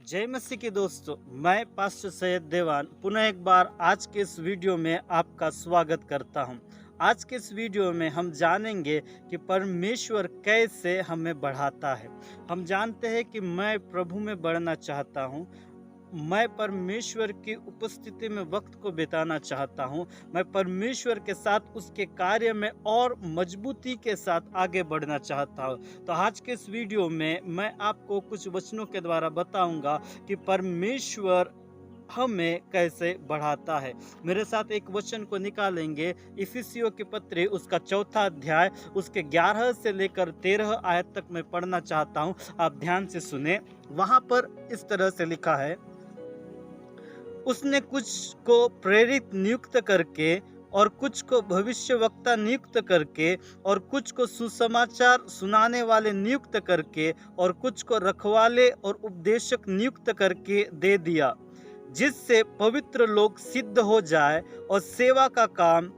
जय मसीह के दोस्तों, मैं पास्टर सैयद देवान पुनः एक बार आज के इस वीडियो में आपका स्वागत करता हूं। आज के इस वीडियो में हम जानेंगे कि परमेश्वर कैसे हमें बढ़ाता है। हम जानते हैं कि मैं प्रभु में बढ़ना चाहता हूं। मैं परमेश्वर की उपस्थिति में वक्त को बिताना चाहता हूं। मैं परमेश्वर के साथ उसके कार्य में और मजबूती के साथ आगे बढ़ना चाहता हूं। तो आज के इस वीडियो में मैं आपको कुछ वचनों के द्वारा बताऊंगा कि परमेश्वर हमें कैसे बढ़ाता है। मेरे साथ एक वचन को निकालेंगे, इफिसियों की पत्री उसका 4था अध्याय उसके 11 से लेकर 13 आयत तक मैं पढ़ना चाहता हूं। आप ध्यान से सुने। वहां पर इस तरह से लिखा है, उसने कुछ को प्रेरित नियुक्त करके और कुछ को भविष्यवक्ता नियुक्त करके और कुछ को सुसमाचार सुनाने वाले नियुक्त करके और कुछ को रखवाले और उपदेशक नियुक्त करके दे दिया, जिससे पवित्र लोग सिद्ध हो जाए और सेवा का काम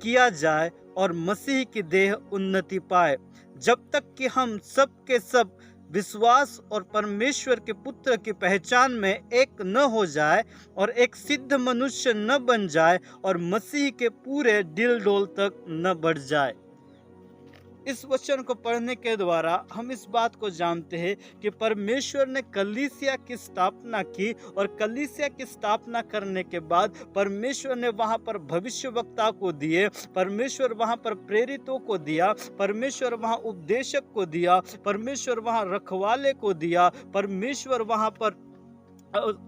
किया जाए और मसीह की देह उन्नति पाए, जब तक कि हम सब के सब विश्वास और परमेश्वर के पुत्र की पहचान में एक न हो जाए और एक सिद्ध मनुष्य न बन जाए और मसीह के पूरे दिल डोल तक न बढ़ जाए। इस वचन को पढ़ने के द्वारा हम इस बात को जानते हैं कि परमेश्वर ने कलीसिया की स्थापना की और कलीसिया की स्थापना करने के बाद परमेश्वर ने वहां पर भविष्यवक्ता को दिए, परमेश्वर वहां पर प्रेरितों को दिया, परमेश्वर वहां उपदेशक को दिया, परमेश्वर वहां रखवाले को दिया, परमेश्वर वहां पर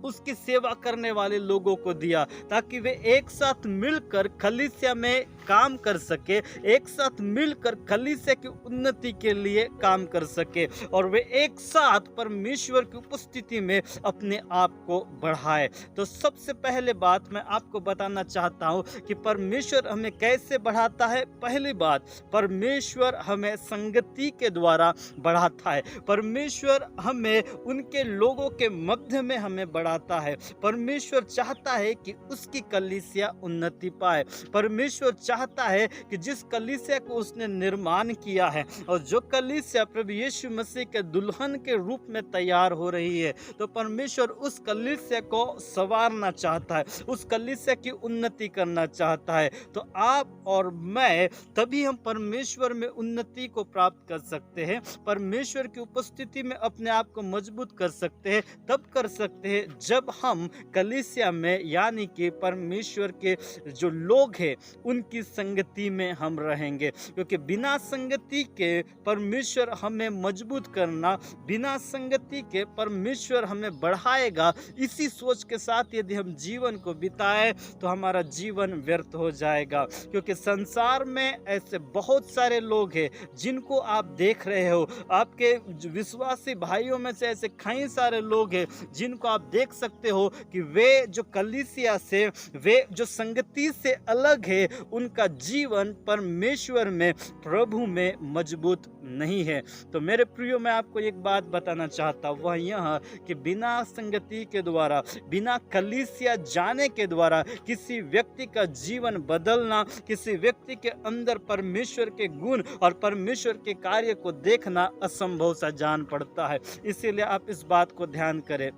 उसकी सेवा करने वाले लोगों को दिया, ताकि वे एक साथ मिलकर कलीसिया में काम कर सके, एक साथ मिलकर कलीसिया की उन्नति के लिए काम कर सके और वे एक साथ परमेश्वर की उपस्थिति में अपने आप को बढ़ाए। तो सबसे पहले बात मैं आपको बताना चाहता हूं कि परमेश्वर हमें कैसे बढ़ाता है। पहली बात, परमेश्वर हमें संगति के द्वारा बढ़ाता है। परमेश्वर हमें उनके लोगों के मध्य में हमें बढ़ाता है। परमेश्वर चाहता है कि उसकी कलीसिया उन्नति पाए। परमेश्वर चाहता है कि जिस कलीसिया को उसने निर्माण किया है और जो कलीसिया प्रभु यीशु मसीह के दुल्हन के रूप में तैयार हो रही है, तो परमेश्वर उस कलीसिया को संवारना चाहता है, उस कलीसिया की उन्नति करना चाहता है। तो आप और मैं, तभी हम परमेश्वर में उन्नति को प्राप्त कर सकते हैं, परमेश्वर की उपस्थिति में अपने आप को मजबूत कर सकते हैं। तब कर सकते हैं जब हम कलीसिया में, यानी कि परमेश्वर के जो लोग हैं उनकी संगति में हम रहेंगे, क्योंकि बिना संगति के परमेश्वर हमें मजबूत करना, बिना संगति के परमेश्वर हमें बढ़ाएगा, इसी सोच के साथ यदि हम जीवन को बिताए तो हमारा जीवन व्यर्थ हो जाएगा। क्योंकि संसार में ऐसे बहुत सारे लोग हैं जिनको आप देख रहे हो, आपके विश्वासी भाइयों में से ऐसे कई सारे लोग हैं जिनको आप देख सकते हो कि वे जो कलीसिया से, वे जो संगति से अलग है, उनका जीवन परमेश्वर में, प्रभु में मजबूत नहीं है। तो मेरे प्रियो, मैं आपको एक बात बताना चाहता हूँ, वह यह कि बिना संगति के द्वारा, बिना कलीसिया जाने के द्वारा किसी व्यक्ति का जीवन बदलना, किसी व्यक्ति के अंदर परमेश्वर के गुण और परमेश्वर के कार्य को देखना असंभव सा जान पड़ता है। इसीलिए आप इस बात को ध्यान करें।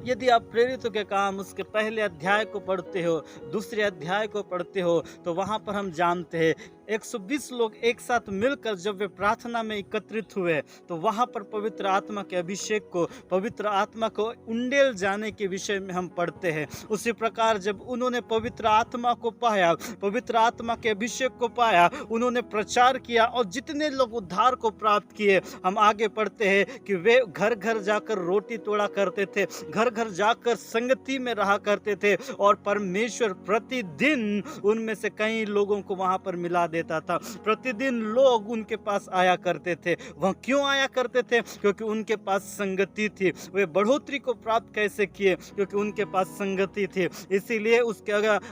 यदि आप प्रेरितों के काम उसके पहले अध्याय को पढ़ते हो, दूसरे अध्याय को पढ़ते हो, तो वहां पर हम जानते हैं 120 लोग एक साथ मिलकर जब वे प्रार्थना में एकत्रित हुए, तो वहां पर पवित्र आत्मा के अभिषेक को, पवित्र आत्मा को उंडेल जाने के विषय में हम पढ़ते हैं। उसी प्रकार जब उन्होंने पवित्र आत्मा को पाया, पवित्र आत्मा के अभिषेक को पाया, उन्होंने प्रचार किया और जितने लोग उद्धार को प्राप्त किए, हम आगे पढ़ते हैं कि वे घर घर जाकर रोटी तोड़ा करते थे, घर घर जाकर संगति में रहा करते थे और परमेश्वर प्रतिदिन उनमें से कई लोगों को वहां पर मिला देता था। प्रतिदिन लोग उनके पास आया करते थे। वह क्यों आया करते थे? क्योंकि उनके पास संगति थी। वे बढ़ोतरी को प्राप्त कैसे किए? क्योंकि उनके पास संगति थी। इसीलिए उसके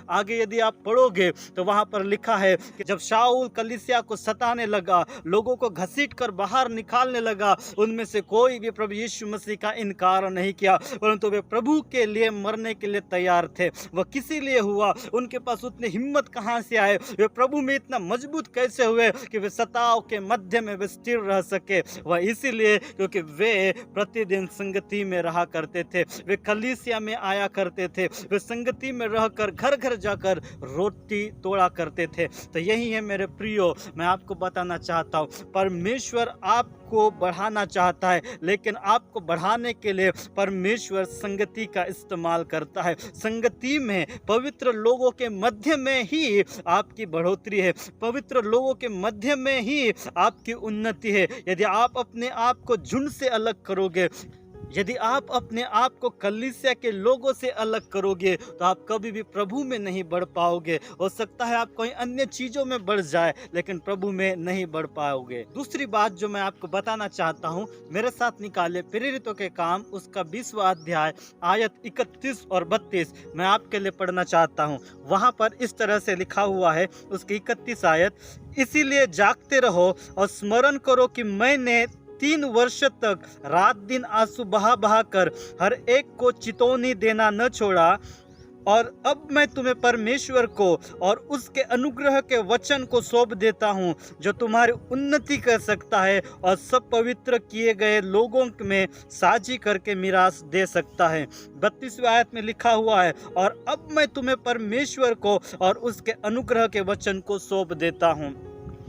आगे यदि आप पढ़ोगे तो वहां पर लिखा है कि जब शाऊल कलीसिया को सताने लगा, लोगों को घसीट कर बाहर निकालने लगा, उनमें से कोई भी प्रभु यीशु मसीह का इनकार नहीं किया, परंतु वे प्रभु के लिए मरने के लिए तैयार थे। वह किसी लिए हुआ? उनके पास उतनी हिम्मत कहां से आए? वे प्रभु में इतना मजबूत कैसे हुए कि वे सताव के मध्य में वे स्थिर रह सके? वह इसीलिए क्योंकि वे प्रतिदिन संगति में रहा करते थे, वे कलीसिया में आया करते थे, वे संगति में रहकर घर घर जाकर रोटी तोड़ा करते थे। तो यही है मेरे प्रियो, मैं आपको बताना चाहता हूँ, परमेश्वर आपको बढ़ाना चाहता है, लेकिन आपको बढ़ाने के लिए परमेश्वर संगति का इस्तेमाल करता है। संगति में पवित्र लोगों के मध्य में ही आपकी बढ़ोतरी है, पवित्र लोगों के मध्य में ही आपकी उन्नति है। यदि आप अपने आप को झुंड से अलग करोगे, यदि आप अपने आप को कलीसिया के लोगों से अलग करोगे, तो आप कभी भी प्रभु में नहीं बढ़ पाओगे। हो सकता है आप कोई अन्य चीजों में बढ़ जाए, लेकिन प्रभु में नहीं बढ़ पाओगे। दूसरी बात जो मैं आपको बताना चाहता हूँ, मेरे साथ निकाले प्रेरितों के काम उसका 20वां अध्याय आयत 31 और 32 मैं आपके लिए पढ़ना चाहता हूँ। वहां पर इस तरह से लिखा हुआ है, उसकी 31 आयत, इसीलिए जागते रहो और स्मरण करो कि मैंने 3 वर्ष तक रात दिन आंसू बहा बहा कर हर एक को चितौनी देना न छोड़ा, और अब मैं तुम्हें परमेश्वर को और उसके अनुग्रह के वचन को सौंप देता हूँ, जो तुम्हारी उन्नति कर सकता है और सब पवित्र किए गए लोगों में साझी करके मिरास दे सकता है। 32वें आयत में लिखा हुआ है, और अब मैं तुम्हें परमेश्वर को और उसके अनुग्रह के वचन को सौंप देता हूँ।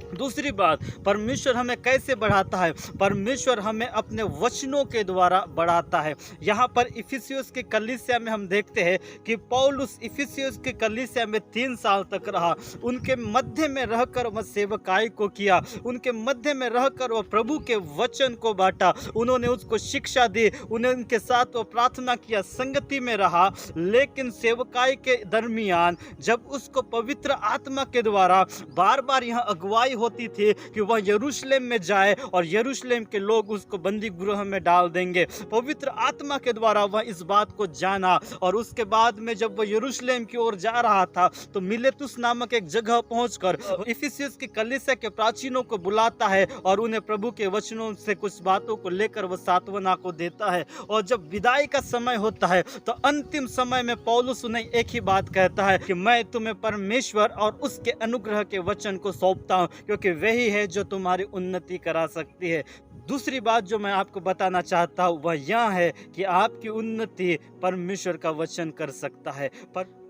दूसरी बात, परमेश्वर हमें कैसे बढ़ाता है? परमेश्वर हमें अपने वचनों के द्वारा बढ़ाता है। यहाँ पर इफिसियस के कलीसिया में हम देखते हैं कि पौलुस इफिसियस के कलीसिया में 3 साल तक रहा, उनके मध्य में रहकर वह सेवकाई को किया, उनके मध्य में रहकर वह प्रभु के वचन को बांटा, उन्होंने उसको शिक्षा दी, उन्हें उनके साथ वो प्रार्थना किया, संगति में रहा। लेकिन सेवकाई के दरमियान जब उसको पवित्र आत्मा के द्वारा बार बार यहाँ अगुवाई होती थी कि वह यरूशलेम में जाए और यरूशलेम के लोग उसको बंदी गृह में डाल देंगे, पवित्र आत्मा के द्वारा वह इस बात को जाना। और उसके बाद में जब वह यरूशलेम की ओर जा रहा था, तो मिलेतुस नामक एक जगह पहुंचकर इफिसियस की कलीसिया के प्राचीनों को बुलाता है और उन्हें प्रभु के वचनों से कुछ बातों को लेकर वह सांत्वना को देता है। और जब विदाई का समय होता है, तो अंतिम समय में पौलुस उन्हें एक ही बात कहता है कि मैं तुम्हें परमेश्वर और उसके अनुग्रह के वचन को सौंपता हूँ, क्योंकि वही है जो तुम्हारी उन्नति करा सकती है। दूसरी बात जो मैं आपको बताना चाहता हूँ वह यह है कि आपकी उन्नति परमेश्वर का वचन कर सकता है।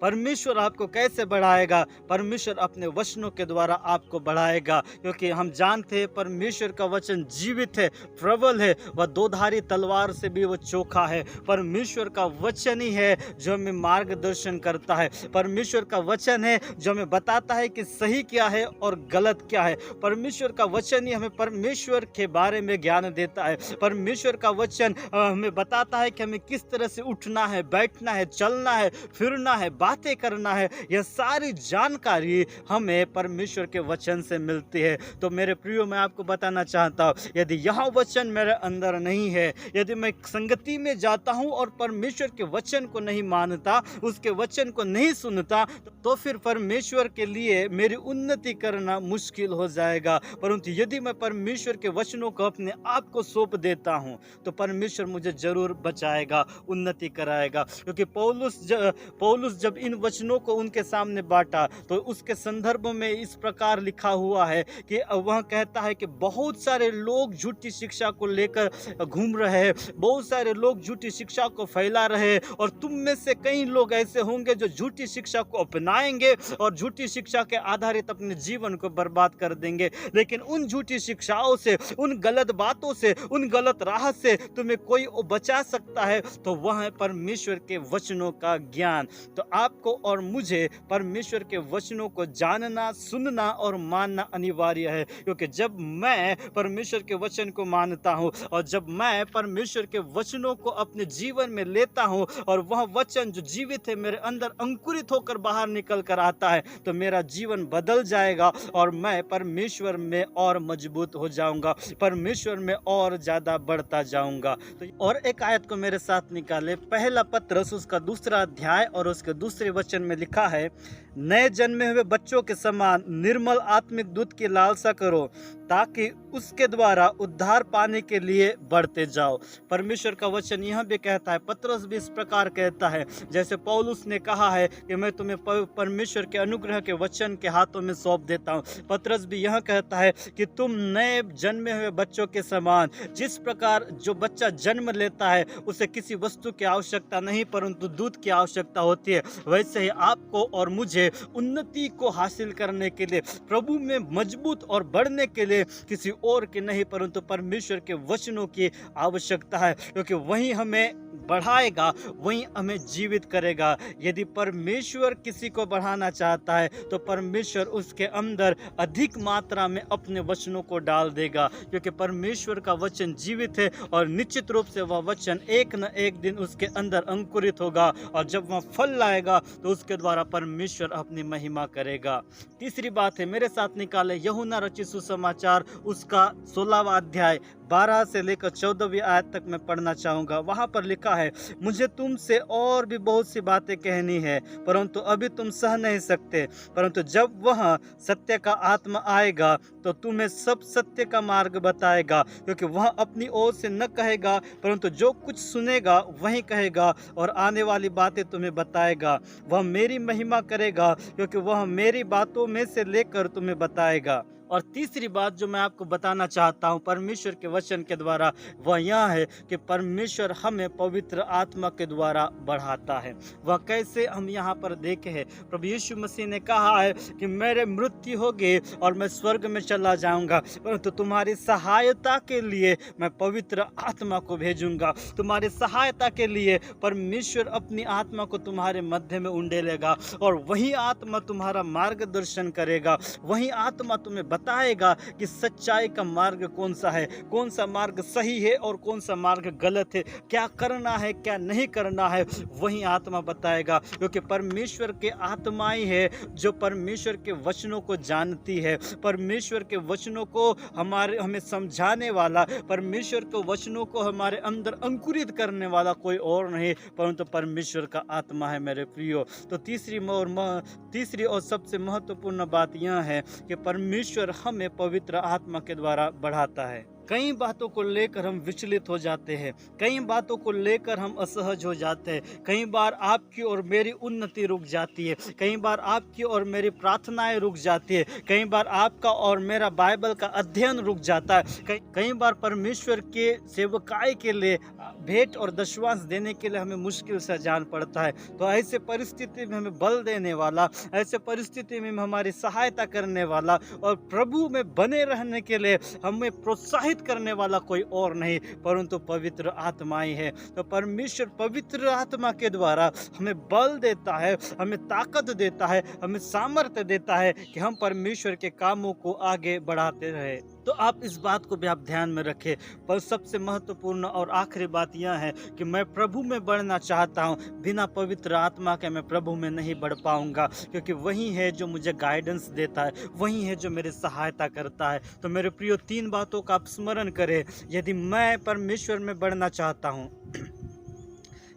परमेश्वर आपको कैसे बढ़ाएगा? परमेश्वर अपने वचनों के द्वारा आपको बढ़ाएगा, क्योंकि हम जानते हैं परमेश्वर का वचन जीवित है, प्रबल है, वह 2धारी तलवार से भी वो चोखा है। परमेश्वर का वचन ही है जो हमें मार्गदर्शन करता है, परमेश्वर का वचन है जो हमें बताता है कि सही क्या है और गलत क्या है। परमेश्वर का वचन ही हमें परमेश्वर के बारे में ज्ञान देता है। परमेश्वर का वचन हमें बताता है कि हमें किस तरह से उठना है, बैठना है, चलना है, फिरना है, बातें करना है। यह सारी जानकारी हमें परमेश्वर के वचन से मिलती है। तो मेरे प्रियो, मैं आपको बताना चाहता हूँ, यदि यह वचन मेरे अंदर नहीं है, यदि मैं संगति में जाता हूँ और परमेश्वर के वचन को नहीं मानता, उसके वचन को नहीं सुनता, तो फिर परमेश्वर के लिए मेरी उन्नति करना मुश्किल हो जाएगा। परंतु यदि मैं परमेश्वर के वचनों को अपने आप को सौंप देता हूँ, तो परमेश्वर मुझे जरूर बचाएगा, उन्नति कराएगा। क्योंकि पौलुस जब इन वचनों को उनके सामने बांटा, तो उसके संदर्भ में इस प्रकार लिखा हुआ है कि वह कहता है कि बहुत सारे लोग झूठी शिक्षा को लेकर घूम रहे हैं, बहुत सारे लोग झूठी शिक्षा को फैला रहे हैं, और तुम में से कई लोग ऐसे होंगे जो झूठी शिक्षा को अपनाएंगे और झूठी शिक्षा के आधारित अपने जीवन को बर्बाद कर देंगे। लेकिन उन झूठी शिक्षाओं से, उन गलत बातों से, उन गलत राह से तुम्हें कोई बचा सकता है, तो वह है परमेश्वर के वचनों का ज्ञान। तो आपको और मुझे परमेश्वर के वचनों को जानना, सुनना और मानना अनिवार्य है। क्योंकि जब मैं परमेश्वर के वचन को मानता हूँ और जब मैं परमेश्वर के वचनों को अपने जीवन में लेता हूँ और वह वचन जो जीवित है मेरे अंदर अंकुरित होकर बाहर निकल कर आता है, तो मेरा जीवन बदल जाएगा और मैं परमेश्वर में और मजबूत हो जाऊंगा, परमेश्वर में और ज्यादा बढ़ता जाऊंगा। तो और एक आयत को मेरे साथ निकाले, पहला पत्रस उसका 2 अध्याय और उसके 2 वचन में लिखा है, नए जन्मे हुए बच्चों के समान निर्मल आत्मिक दूध की लालसा करो, ताकि उसके द्वारा उद्धार पाने के लिए बढ़ते जाओ। परमेश्वर का वचन यह भी कहता है, पतरस भी इस प्रकार कहता है, जैसे पौलुस ने कहा है कि मैं तुम्हें परमेश्वर के अनुग्रह के वचन के हाथों में सौंप देता हूँ। पतरस भी यह कहता है कि तुम नए जन्मे हुए बच्चों के समान, जिस प्रकार जो बच्चा जन्म लेता है उसे किसी वस्तु की आवश्यकता नहीं परंतु दूध की आवश्यकता होती है, वैसे ही आपको और मुझे उन्नति को हासिल करने के लिए, प्रभु में मजबूत और बढ़ने के लिए किसी और की नहीं परंतु परमेश्वर के वचनों की आवश्यकता है, क्योंकि वही हमें बढ़ाएगा, वही हमें जीवित करेगा। यदि परमेश्वर किसी को बढ़ाना चाहता है तो परमेश्वर उसके अंदर अधिक मात्रा में अपने वचनों को डाल देगा, क्योंकि परमेश्वर का वचन जीवित है और निश्चित रूप से वह वचन एक न एक दिन उसके अंदर अंकुरित होगा, और जब वह फल लाएगा तो उसके द्वारा परमेश्वर अपनी महिमा करेगा। तीसरी बात है, मेरे साथ निकाले यूहन्ना रचित सुसमाचार उसका 16वां अध्याय 12 से लेकर 14वीं आयत तक मैं पढ़ना चाहूँगा। वहाँ पर लिखा है, मुझे तुमसे और भी बहुत सी बातें कहनी है परंतु अभी तुम सह नहीं सकते, परंतु जब वह सत्य का आत्मा आएगा तो तुम्हें सब सत्य का मार्ग बताएगा, क्योंकि वह अपनी ओर से न कहेगा परंतु जो कुछ सुनेगा वही कहेगा और आने वाली बातें तुम्हें बताएगा। वह मेरी महिमा करेगा क्योंकि वह मेरी बातों में से लेकर तुम्हें बताएगा। और तीसरी बात जो मैं आपको बताना चाहता हूँ परमेश्वर के वचन के द्वारा, वह यह है कि परमेश्वर हमें पवित्र आत्मा के द्वारा बढ़ाता है। वह कैसे, हम यहाँ पर देखे हैं, प्रभु यीशु मसीह ने कहा है कि मेरे मृत्यु होगी और मैं स्वर्ग में चला जाऊँगा, परंतु तुम्हारी सहायता के लिए मैं पवित्र आत्मा को भेजूँगा। तुम्हारी सहायता के लिए परमेश्वर अपनी आत्मा को तुम्हारे मध्य में उंडेलेगा और वही आत्मा तुम्हारा मार्गदर्शन करेगा। वही आत्मा तुम्हें बताएगा कि सच्चाई का मार्ग कौन सा है, कौन सा मार्ग सही है और कौन सा मार्ग गलत है, क्या करना है क्या नहीं करना है, वही आत्मा बताएगा। क्योंकि परमेश्वर के आत्मा ही है जो परमेश्वर के वचनों को जानती है, परमेश्वर के वचनों को हमें समझाने वाला, परमेश्वर के वचनों को हमारे अंदर अंकुरित करने वाला कोई और नहीं परंतु परमेश्वर का आत्मा है मेरे प्रियो। तो तीसरी और सबसे महत्वपूर्ण बात यह है कि परमेश्वर हमें पवित्र आत्मा के द्वारा बढ़ाता है। कई बातों को लेकर हम विचलित हो जाते हैं, कई बातों को लेकर हम असहज हो जाते हैं, कई बार आपकी और मेरी उन्नति रुक जाती है, कई बार आपकी और मेरी प्रार्थनाएं रुक जाती है, कई बार आपका और मेरा बाइबल का अध्ययन रुक जाता है, कई बार परमेश्वर के सेवकाई के लिए भेंट और दशवांश देने के लिए हमें मुश्किल से जान पड़ता है। तो ऐसे परिस्थिति में हमें बल देने वाला, ऐसे परिस्थिति में हमारी सहायता करने वाला और प्रभु में बने रहने के लिए हमें प्रोत्साहित करने वाला कोई और नहीं परंतु पवित्र आत्मा ही है। तो परमेश्वर पवित्र आत्मा के द्वारा हमें बल देता है, हमें ताकत देता है, हमें सामर्थ्य देता है कि हम परमेश्वर के कामों को आगे बढ़ाते रहे। तो आप इस बात को भी आप ध्यान में रखें। पर सबसे महत्वपूर्ण और आखिरी बात यह है कि मैं प्रभु में बढ़ना चाहता हूँ, बिना पवित्र आत्मा के मैं प्रभु में नहीं बढ़ पाऊंगा, क्योंकि वही है जो मुझे गाइडेंस देता है, वही है जो मेरी सहायता करता है। तो मेरे प्रियो, 3 बातों का आप स्मरण करें। यदि मैं परमेश्वर में बढ़ना चाहता हूँ,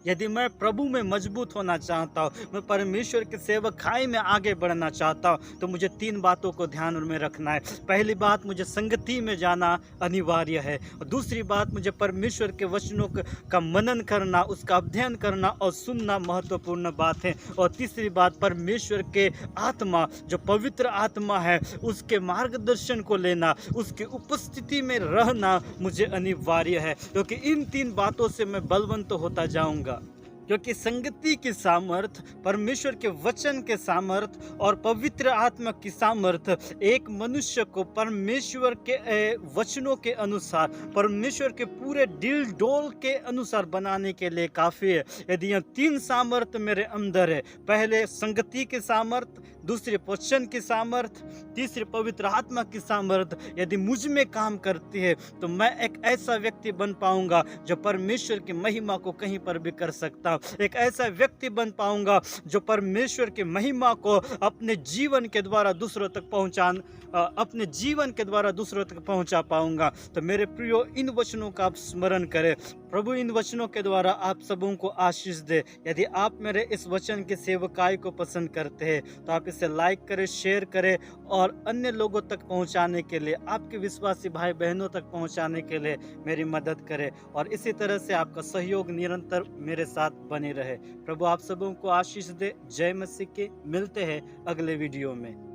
यदि मैं प्रभु में मजबूत होना चाहता हूँ, मैं परमेश्वर के सेवकाई में आगे बढ़ना चाहता हूँ, तो मुझे 3 बातों को ध्यान में रखना है। पहली बात, मुझे संगति में जाना अनिवार्य है। और दूसरी बात, मुझे परमेश्वर के वचनों का मनन करना, उसका अध्ययन करना और सुनना महत्वपूर्ण बात है। और तीसरी बात, परमेश्वर के आत्मा जो पवित्र आत्मा है उसके मार्गदर्शन को लेना, उसकी उपस्थिति में रहना मुझे अनिवार्य है, क्योंकि इन 3 बातों से मैं बलवंत होता जाऊंगा। क्योंकि संगति की सामर्थ, परमेश्वर के वचन के सामर्थ और पवित्र आत्मा की सामर्थ एक मनुष्य को परमेश्वर के वचनों के अनुसार, परमेश्वर के पूरे दिल डोल के अनुसार बनाने के लिए काफ़ी है। यदि यह 3 सामर्थ मेरे अंदर है, पहले संगति के सामर्थ, दूसरे वचन की सामर्थ, तीसरे पवित्र आत्मा की सामर्थ यदि मुझ में काम करती है तो मैं एक ऐसा व्यक्ति बन पाऊंगा जो परमेश्वर की महिमा को कहीं पर भी कर सकता हूं। एक ऐसा व्यक्ति बन पाऊंगा जो परमेश्वर की महिमा को अपने जीवन के द्वारा दूसरों तक पहुंचा पाऊंगा। तो मेरे प्रियो, इन वचनों का आप स्मरण करें। प्रभु इन वचनों के द्वारा आप सबों को आशीष दे। यदि आप मेरे इस वचन के सेवकाई को पसंद करते हैं तो आप इसे लाइक करें, शेयर करें और अन्य लोगों तक पहुंचाने के लिए, आपके विश्वासी भाई बहनों तक पहुंचाने के लिए मेरी मदद करें। और इसी तरह से आपका सहयोग निरंतर मेरे साथ बने रहे। प्रभु आप सबों को आशीष दे। जय मसीह के। मिलते हैं अगले वीडियो में।